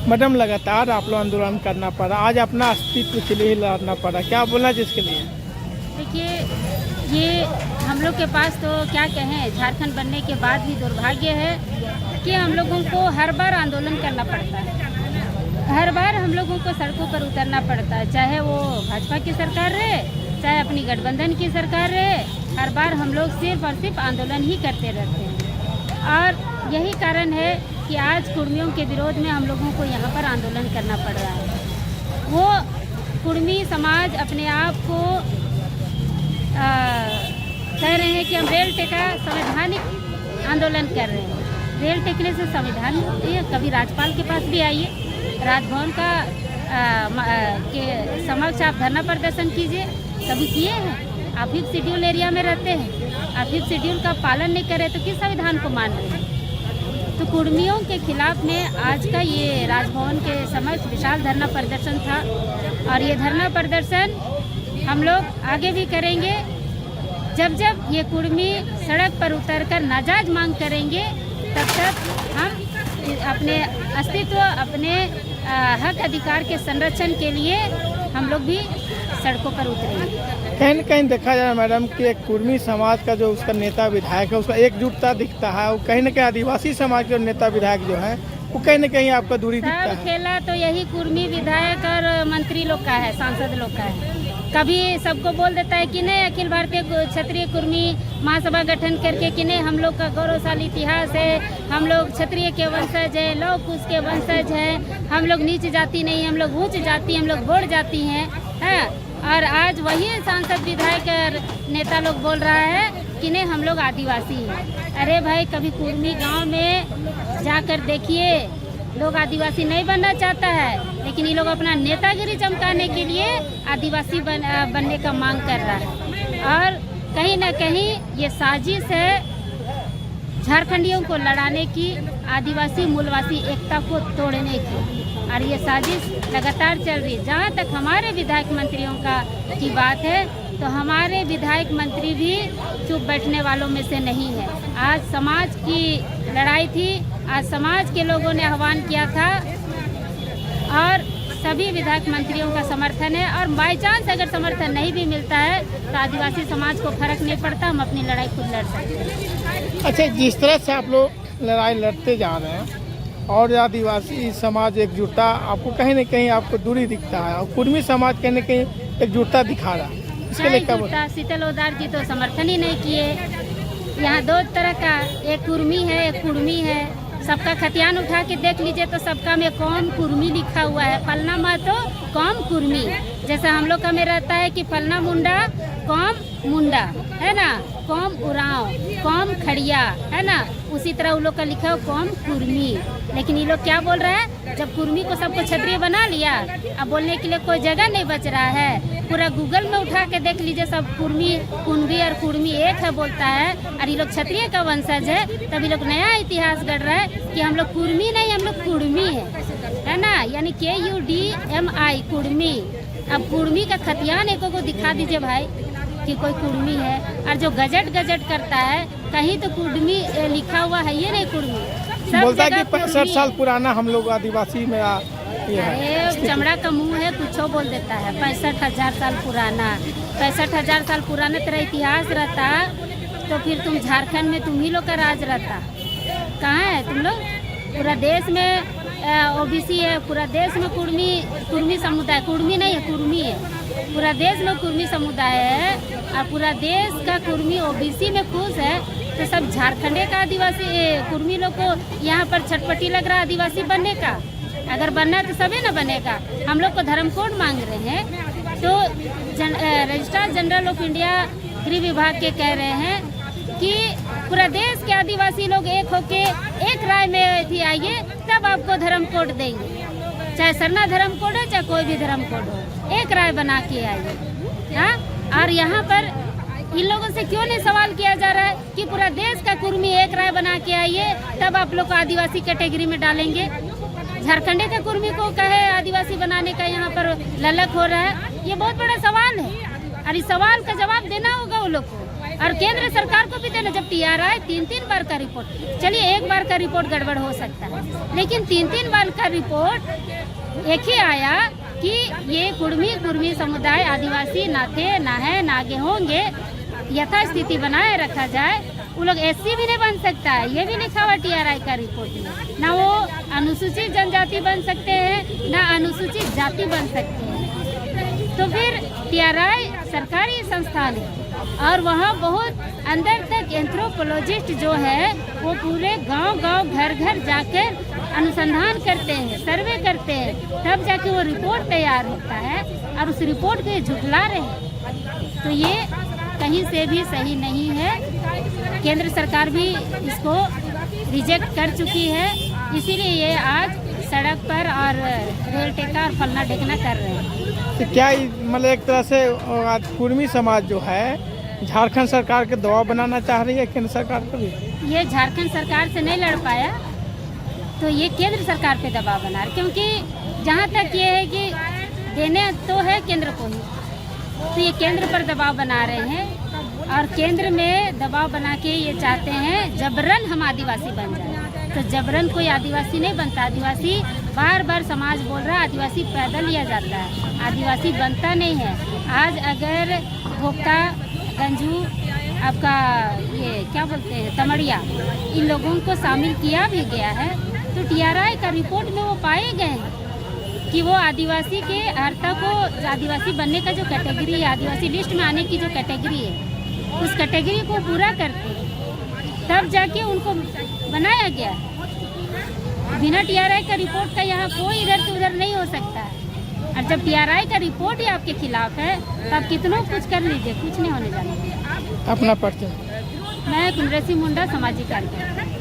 Madam लगातार आप लोग आंदोलन करना पड़ा, आज अपना अस्तित्व के लिए लड़ना पड़ा, क्या बोलना चाहिए इसके लिए? देखिए, ये हम लोग के पास तो क्या कहें, झारखंड बनने के बाद भी दुर्भाग्य है कि हम लोगों को हर बार आंदोलन करना पड़ता है। हर बार हम लोगों को सड़कों पर उतरना पड़ता है, चाहे वो भाजपा की सरकार रहे, चाहे अपनी गठबंधन की सरकार रहे। हर बार हम लोग सिर्फ और सिर्फ आंदोलन ही करते रहते हैं और यही कारण है कि आज कुर्मियों के विरोध में हम लोगों को यहाँ पर आंदोलन करना पड़ रहा है। वो कुर्मी समाज अपने आप को कह रहे हैं कि हम रेल टेका संवैधानिक आंदोलन कर रहे हैं। रेल टेकने से संविधान होती है। कभी राज्यपाल के पास भी आइए, राजभवन का के समक्ष आप धरना प्रदर्शन कीजिए। कभी किए हैं? आप भी शेड्यूल एरिया में रहते हैं, आप भी शेड्यूल का पालन नहीं कर रहे तो किस संविधान को मान रहे हैं? तो कुर्मियों के खिलाफ में आज का ये राजभवन के समक्ष विशाल धरना प्रदर्शन था और ये धरना प्रदर्शन हम लोग आगे भी करेंगे। जब जब ये कुर्मी सड़क पर उतरकर नाजायज मांग करेंगे तब तक हम अपने अस्तित्व, अपने हक अधिकार के संरक्षण के लिए हम लोग भी सड़कों पर उतरेंगे। कहीं न कहीं देखा जाए मैडम कि एक कुर्मी समाज का जो उसका नेता विधायक है उसका एकजुटता दिखता है, और कहीं न कहीं आदिवासी समाज के नेता विधायक जो है वो कहीं न कहीं आपका दूरी दिखता है। खेला तो यही कुर्मी विधायक और मंत्री लोग का है, सांसद लोग का है। कभी सबको बोल देता है कि नहीं अखिल भारतीय क्षत्रिय कुर्मी महासभा गठन करके कि नहीं हम लोग का गौरवशाली इतिहास है, हम लोग क्षत्रिय के वंशज है, लौह कुश के वंशज है, हम लोग नीच जाति नहीं, हम लोग ऊंच जाति, हम लोग बोड़ जाति हैं। और आज वही सांसद विधायक और नेता लोग बोल रहा है कि नहीं हम लोग आदिवासी हैं। अरे भाई, कभी कुर्मी गांव में जाकर देखिए, लोग आदिवासी नहीं बनना चाहता है, लेकिन ये लोग अपना नेतागिरी चमकाने के लिए आदिवासी बनने का मांग कर रहा है। और कहीं ना कहीं ये साजिश है झारखंडियों को लड़ाने की, आदिवासी मूलवासी एकता को तोड़ने की, और ये साजिश लगातार चल रही है। जहाँ तक हमारे विधायक मंत्रियों की बात है तो हमारे विधायक मंत्री भी चुप बैठने वालों में से नहीं है। आज समाज की लड़ाई थी, आज समाज के लोगों ने आह्वान किया था और सभी विधायक मंत्रियों का समर्थन है। और बाई चांस अगर समर्थन नहीं भी मिलता है तो आदिवासी समाज को फर्क नहीं पड़ता, हम अपनी लड़ाई खुद लड़ सकते हैं। अच्छा, जिस तरह से आप लोग लड़ाई लड़ते जा रहे हैं और आदिवासी समाज एकजुटता, आपको कहीं न कहीं आपको दूरी दिखता है, और कुर्मी समाज कहीं न कहीं एकजुटता दिखा रहा है, इसके लिए क्या बोलते? शीतल ओदार जी तो समर्थन ही नहीं किए। यहाँ दो तरह का, एक कुर्मी है एक कुर्मी है। सबका खतियान उठा के देख लीजिए तो सबका में कौम कुर्मी लिखा हुआ है, फलना महतो कौम कुर्मी। जैसा हम लोग का में रहता है कि फलना मुंडा कौम मुंडा है ना, कौम उराव, कौम खड़िया है ना, उसी तरह उन लोग का लिखा हो कौम कुर्मी। लेकिन ये लोग क्या बोल रहे हैं, जब कुर्मी को सबको क्षत्रिय बना लिया, अब बोलने के लिए कोई जगह नहीं बच रहा है। पूरा गूगल में उठा के देख लीजिए, सब कुर्मी, कुंभी और कुर्मी एक है बोलता है, और ये लोग क्षत्रिय का वंशज है। तब ये लोग नया इतिहास गढ़ रहा है कि हम लोग कुर्मी नहीं, हम लोग कुर्मी है ना, यानी KUDMI कुर्मी। अब कुर्मी का खतियान एक को दिखा दीजिए भाई कि कोई कुर्मी है। और जो गजट करता है, कहीं तो कुर्मी लिखा हुआ है, ये नहीं कुर्मी। सब बोलता है कि 65 साल पुराना हम लोग आदिवासी में चमड़ा का मुंह है, कुछ बोल देता है। 65,000 साल पुराना, 65,000 साल पुराना तेरा इतिहास रहता तो फिर तुम झारखंड में तुम ही लोग का राज रहता। कहाँ है तुम लोग? पूरा देश में OBC है, पूरा देश में कुर्मी समुदाय, कुर्मी नहीं है कुर्मी है, पूरा देश में कुर्मी समुदाय है, और पूरा देश का कुर्मी OBC में खुश है। तो सब झारखंडे का आदिवासी कुर्मी लोग को यहाँ पर छटपटी लग रहा है आदिवासी बनने का। अगर बनना है तो सभी ना बनेगा। हम लोग को धर्म कोड मांग रहे हैं तो रजिस्ट्रार जनरल ऑफ इंडिया गृह विभाग के कह रहे हैं कि पूरा देश के आदिवासी लोग एक होके एक राय में भी आइए, तब आपको धर्म कोड देंगे। चाहे सरना धर्म कोड है, चाहे कोई भी धर्म कोड हो, एक राय बना के आइए। हाँ, और यहाँ पर इन लोगों से क्यों नहीं सवाल किया जा रहा है कि पूरा देश का कुर्मी एक राय बना के आइए, तब आप लोग को आदिवासी कैटेगरी में डालेंगे। झारखंडे का कुर्मी को कहे आदिवासी बनाने का यहाँ पर ललक हो रहा है। ये बहुत बड़ा सवाल है और इस सवाल का जवाब देना होगा वो लोग को। और केंद्र सरकार को भी देना। जब TRI 3-3 बार का रिपोर्ट, चलिए एक बार का रिपोर्ट गड़बड़ हो सकता है, लेकिन 3-3 बार का रिपोर्ट एक ही आया कि ये कुर्मी समुदाय आदिवासी ना थे, ना है, ना आगे होंगे, यथास्थिति बनाए रखा जाए। वो लोग SC भी नहीं बन सकता है, ये भी लिखा हुआ TRI का रिपोर्ट में। ना वो अनुसूचित जनजाति बन सकते हैं, ना अनुसूचित जाति बन सकते हैं। तो फिर TRI सरकारी संस्थान है और वहाँ बहुत अंदर तक एंथ्रोपोलॉजिस्ट जो है वो पूरे गांव-गांव, घर-घर जाकर अनुसंधान करते हैं, सर्वे करते हैं, तब जाके वो रिपोर्ट तैयार होता है और उस रिपोर्ट को ये झुठला रहे हैं। तो ये कहीं से भी सही नहीं है। केंद्र सरकार भी इसको रिजेक्ट कर चुकी है, इसीलिए ये आज सड़क पर और रेल टेका और फलना ढेकना कर रहे हैं। तो क्या मतलब एक तरह से आज कुर्मी समाज जो है झारखंड सरकार के दबाव बनाना चाह रही है केंद्र सरकार को भी? ये झारखंड सरकार से नहीं लड़ पाया तो ये केंद्र सरकार पे दबाव बना रहे, क्योंकि जहाँ तक ये है कि देने तो है केंद्र को ही, तो ये केंद्र पर दबाव बना रहे हैं और केंद्र में दबाव बना के ये चाहते हैं जबरन हम आदिवासी बन जाए। तो जबरन कोई आदिवासी नहीं बनता। आदिवासी बार बार समाज बोल रहा है आदिवासी पैदा लिया जाता है, आदिवासी बनता नहीं है। आज अगर भोक्ता, गंजू, आपका ये क्या बोलते हैं तमड़िया, इन लोगों को शामिल किया भी गया है तो TRI का रिपोर्ट में वो पाए गए हैं कि वो आदिवासी के अर्हता को, आदिवासी बनने का जो कैटेगरी है, आदिवासी लिस्ट में आने की जो कैटेगरी है, उस कैटेगरी को पूरा करते तब जाके उनको बनाया गया है। बिना TRI का रिपोर्ट का यहाँ कोई इधर से उधर नहीं हो सकता है। और जब TRI का रिपोर्ट ही आपके खिलाफ है तो आप कितना कुछ कर लीजिए, कुछ नहीं होने जाना। अपना परिचय? मैं कुंद्रेसी मुंडा, सामाजिक कार्यकर्ता।